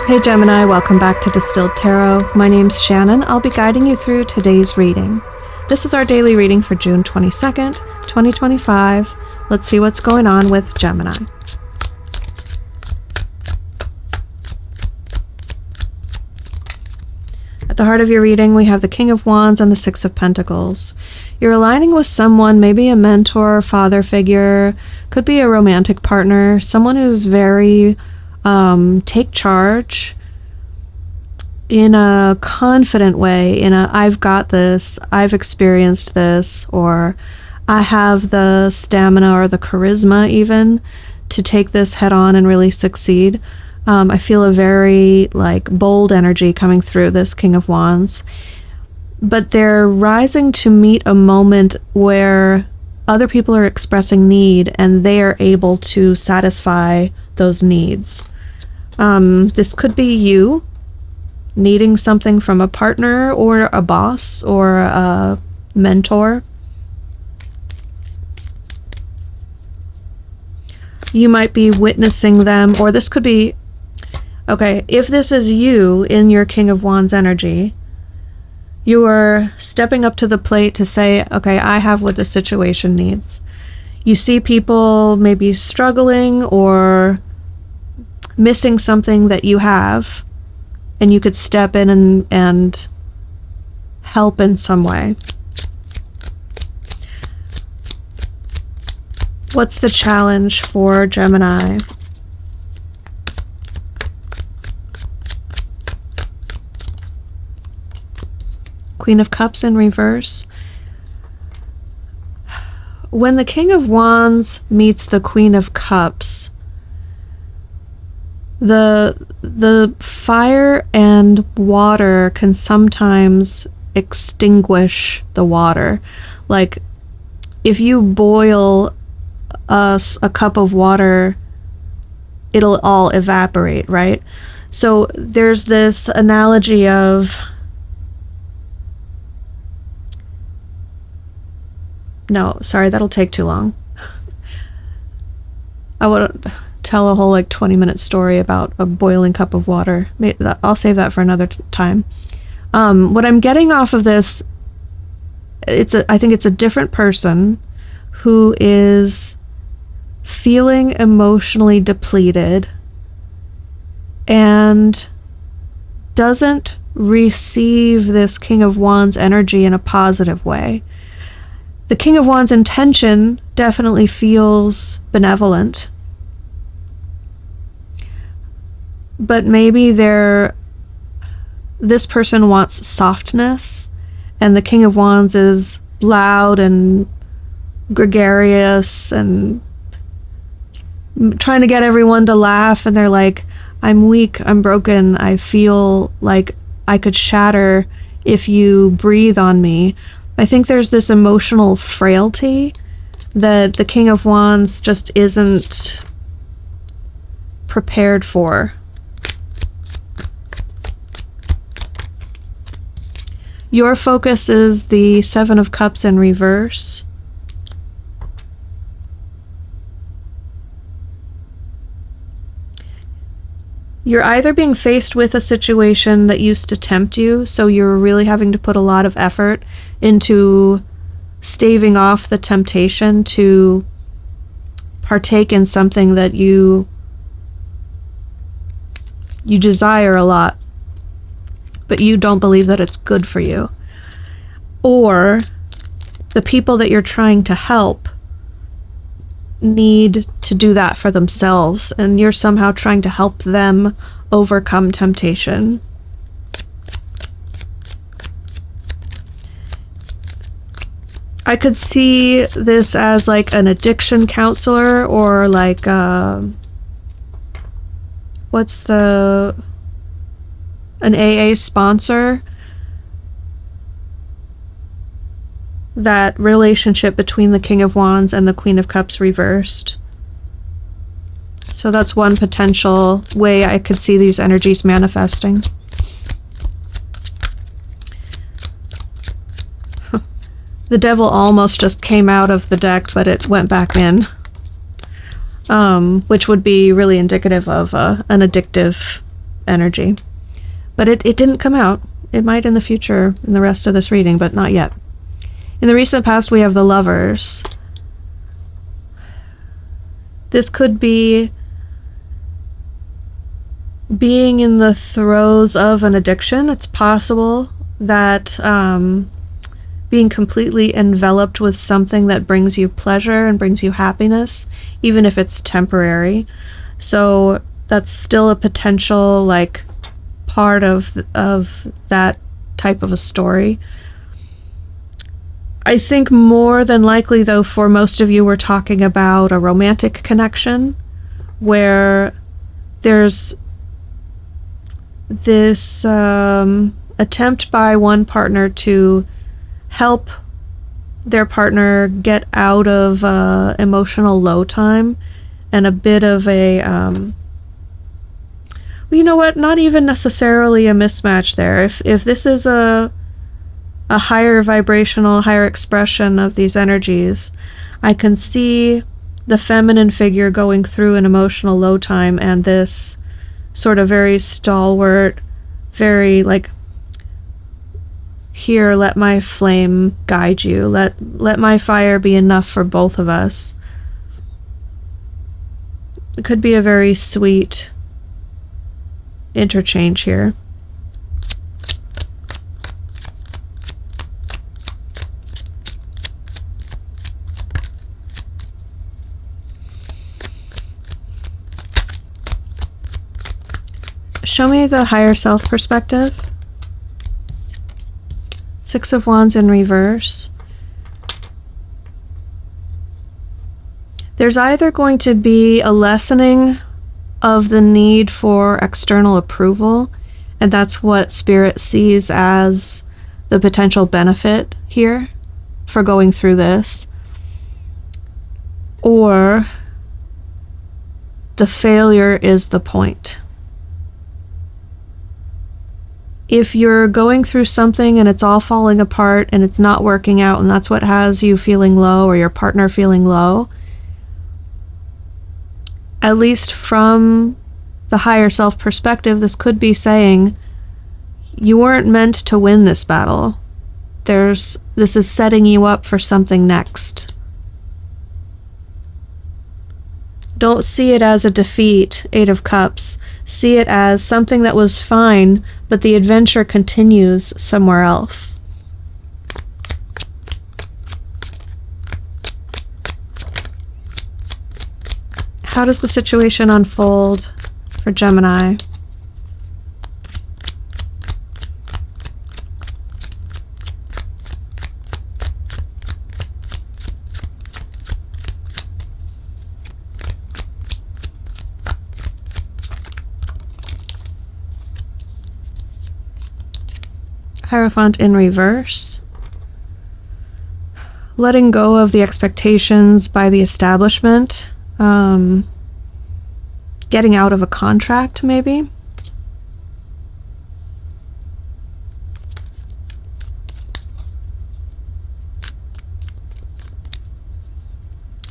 Hey Gemini, welcome back to Distilled Tarot. My name's Shannon. I'll be guiding you through today's reading. This is our daily reading for June 22nd, 2025. Let's see what's going on with Gemini. At the heart of your reading, we have the King of Wands and the Six of Pentacles. You're aligning with someone, maybe a mentor, father figure, could be a romantic partner, someone who's very take charge in a confident way, in a I've got this, I've experienced this, or I have the stamina or the charisma even to take this head on and really succeed. I feel a very bold energy coming through this King of Wands, but they're rising to meet a moment where other people are expressing need and they are able to satisfy those needs. This could be you needing something from a partner or a boss or a mentor. You might be witnessing them, or this could be, okay, if this is you in your King of Wands energy, you are stepping up to the plate to say, okay, I have what the situation needs. You see people maybe struggling or missing something that you have, and you could step in and help in some way. What's the challenge for Gemini? Queen of Cups in reverse. When the King of Wands meets the Queen of Cups, the fire and water can sometimes extinguish the water. Like if you boil a cup of water, it'll all evaporate, right? So there's this analogy of, no, sorry, that'll take too long. I would tell a whole 20-minute story about a boiling cup of water. I'll save that for another time. What I'm getting off of this, I think it's a different person who is feeling emotionally depleted and doesn't receive this King of Wands energy in a positive way. The King of Wands intention definitely feels benevolent, but maybe this person wants softness, and the King of Wands is loud and gregarious and trying to get everyone to laugh, and they're like, I'm weak, I'm broken, I feel like I could shatter if you breathe on me. I think there's this emotional frailty that the King of Wands just isn't prepared for. Your focus is the Seven of Cups in reverse. You're either being faced with a situation that used to tempt you, so you're really having to put a lot of effort into staving off the temptation to partake in something that you desire a lot, but you don't believe that it's good for you. Or the people that you're trying to help need to do that for themselves, and you're somehow trying to help them overcome temptation. I could see this as an addiction counselor, or an AA sponsor. That relationship between the King of Wands and the Queen of Cups reversed. So that's one potential way I could see these energies manifesting. The Devil almost just came out of the deck, but it went back in. Which would be really indicative of an addictive energy. But it didn't come out. It might in the future, in the rest of this reading, but not yet. In the recent past, we have the Lovers. This could be being in the throes of an addiction. It's possible that being completely enveloped with something that brings you pleasure and brings you happiness, even if it's temporary. So that's still a potential, like, part of that type of a story. I think more than likely, though, for most of you, we're talking about a romantic connection where there's this attempt by one partner to help their partner get out of emotional low time, and a bit of a well, you know what, not even necessarily a mismatch there. If this is a higher vibrational, higher expression of these energies, I can see the feminine figure going through an emotional low time, and this sort of very stalwart, very like, here, let my flame guide you, let my fire be enough for both of us. It could be a very sweet interchange here. Show me the higher self perspective. Six of Wands in reverse. There's either going to be a lessening of the need for external approval, and that's what Spirit sees as the potential benefit here for going through this, or the failure is the point. If you're going through something and it's all falling apart and it's not working out, and that's what has you feeling low or your partner feeling low, at least from the higher self perspective, this could be saying you weren't meant to win this battle. This is setting you up for something next. Don't see it as a defeat, Eight of Cups. See it as something that was fine, but the adventure continues somewhere else. How does the situation unfold for Gemini? Hierophant in reverse. Letting go of the expectations by the establishment. Getting out of a contract, maybe.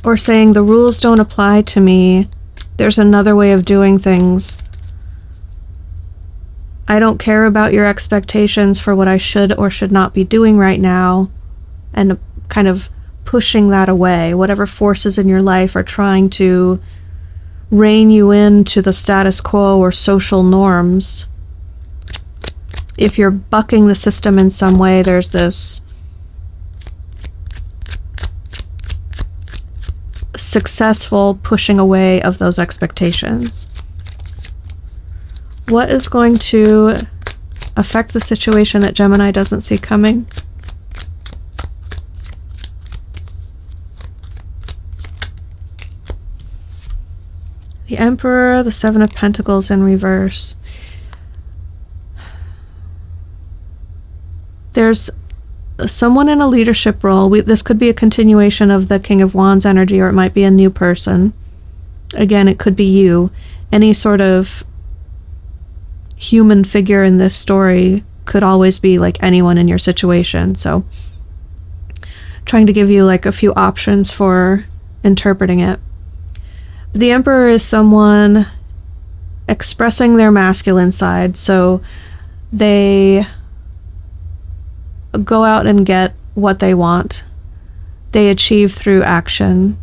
Or saying the rules don't apply to me. There's another way of doing things. I don't care about your expectations for what I should or should not be doing right now, and kind of pushing that away. Whatever forces in your life are trying to rein you into the status quo or social norms. If you're bucking the system in some way, there's this successful pushing away of those expectations. What is going to affect the situation that Gemini doesn't see coming? The Emperor, the Seven of Pentacles in reverse. There's someone in a leadership role. This could be a continuation of the King of Wands energy, or it might be a new person. Again, it could be you. Any sort of human figure in this story could always be like anyone in your situation. So trying to give you like a few options for interpreting it. The Emperor is someone expressing their masculine side. So they go out and get what they want. They achieve through action.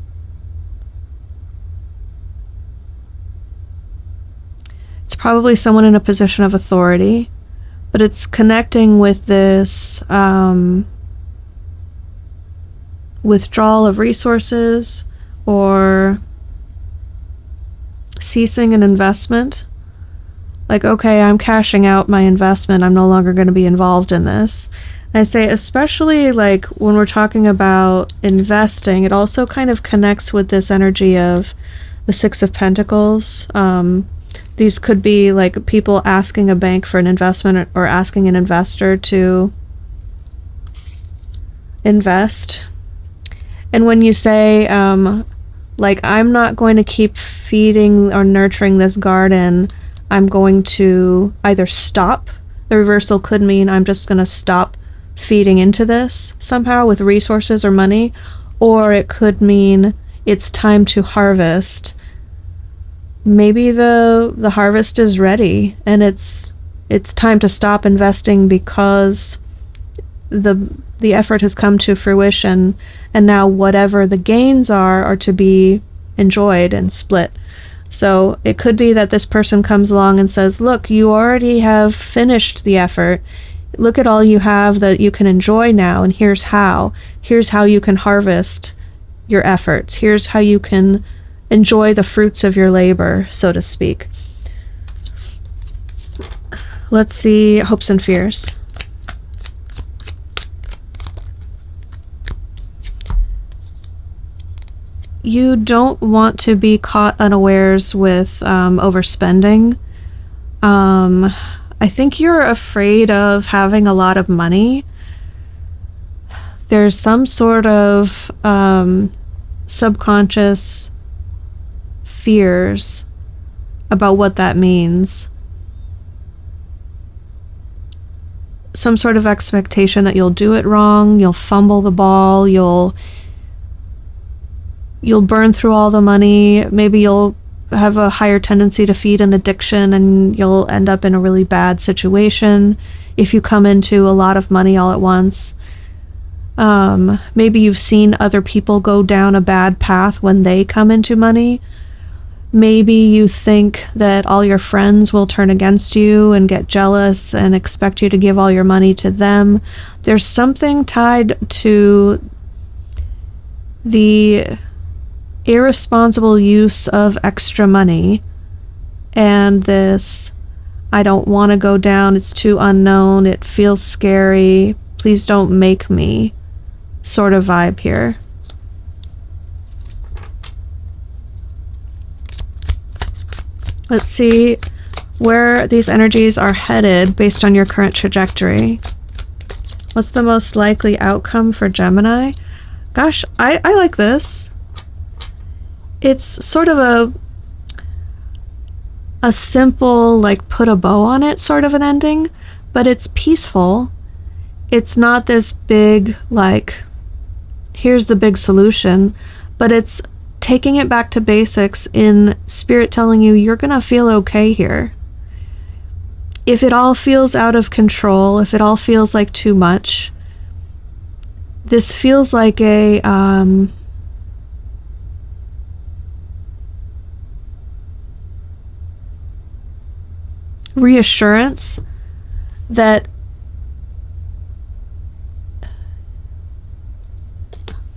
It's probably someone in a position of authority, but it's connecting with this withdrawal of resources or ceasing an investment. Like, okay, I'm cashing out my investment. I'm no longer going to be involved in this. And I say, especially like when we're talking about investing, it also kind of connects with this energy of the Six of Pentacles. These could be like people asking a bank for an investment or asking an investor to invest. And when you say, like, I'm not going to keep feeding or nurturing this garden, I'm going to either stop. The reversal could mean I'm just going to stop feeding into this somehow with resources or money, or it could mean it's time to harvest. Maybe the harvest is ready and it's time to stop investing because the effort has come to fruition, and now whatever the gains are to be enjoyed and split. So it could be that this person comes along and says, look, you already have finished the effort. Look at all you have that you can enjoy now, and here's how. Here's how you can harvest your efforts. Here's how you can enjoy the fruits of your labor, so to speak. Let's see hopes and fears. You don't want to be caught unawares with overspending. I think you're afraid of having a lot of money. There's some sort of subconscious fears about what that means. Some sort of expectation that you'll do it wrong, you'll fumble the ball, you'll burn through all the money, maybe you'll have a higher tendency to feed an addiction and you'll end up in a really bad situation if you come into a lot of money all at once. Maybe you've seen other people go down a bad path when they come into money. Maybe you think that all your friends will turn against you and get jealous and expect you to give all your money to them. There's something tied to the irresponsible use of extra money and this, I don't want to go down, it's too unknown, it feels scary, please don't make me sort of vibe here. Let's see where these energies are headed based on your current trajectory. What's the most likely outcome for Gemini? Gosh, I like this. It's sort of a simple, like, put a bow on it sort of an ending, but it's peaceful. It's not this big, like, here's the big solution, but it's taking it back to basics in spirit telling you you're gonna feel okay here. If it all feels out of control, if it all feels like too much, this feels like a reassurance that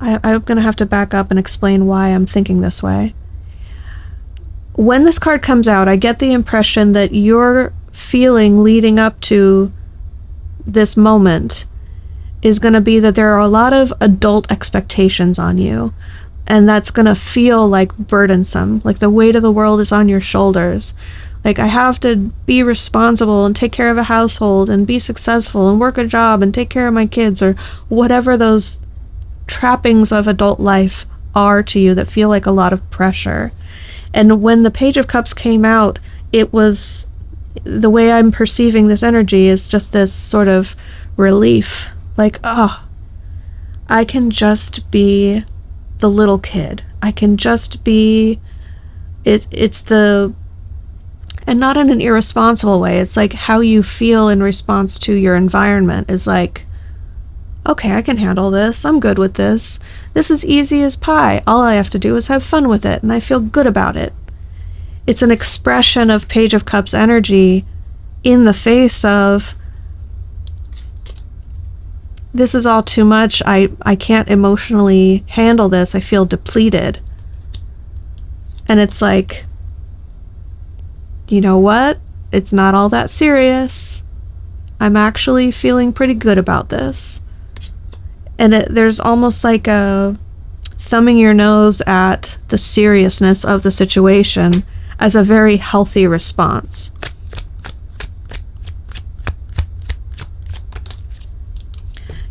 I'm going to have to back up and explain why I'm thinking this way. When this card comes out, I get the impression that your feeling leading up to this moment is going to be that there are a lot of adult expectations on you, and that's going to feel like burdensome, like the weight of the world is on your shoulders. Like, I have to be responsible and take care of a household and be successful and work a job and take care of my kids, or whatever those trappings of adult life are to you that feel like a lot of pressure. And when the Page of Cups came out, it was, the way I'm perceiving this energy is just this sort of relief. Like, oh, I can just be the little kid. I can just be, it's the And not in an irresponsible way. It's like how you feel in response to your environment is like, okay, I can handle this. I'm good with this. This is easy as pie. All I have to do is have fun with it, and I feel good about it. It's an expression of Page of Cups energy in the face of, this is all too much. I can't emotionally handle this. I feel depleted. And it's like, you know what? It's not all that serious. I'm actually feeling pretty good about this. And there's almost like a thumbing your nose at the seriousness of the situation as a very healthy response.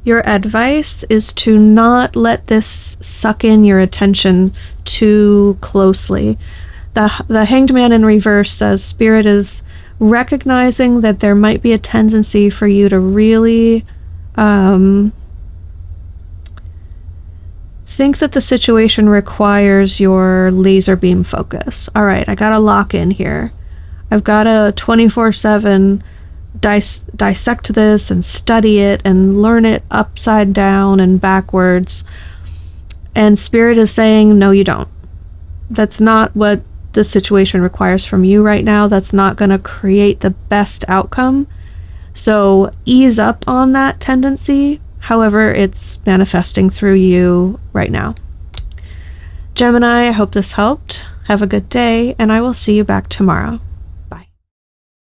Your advice is to not let this suck in your attention too closely. The Hanged Man in reverse says Spirit is recognizing that there might be a tendency for you to really think that the situation requires your laser beam focus. All right, I gotta lock in here. I've gotta 24/7 dissect this and study it and learn it upside down and backwards. And Spirit is saying, no, you don't. That's not what the situation requires from you right now. That's not going to create the best outcome. So ease up on that tendency, however it's manifesting through you right now. Gemini, I hope this helped. Have a good day, and I will see you back tomorrow.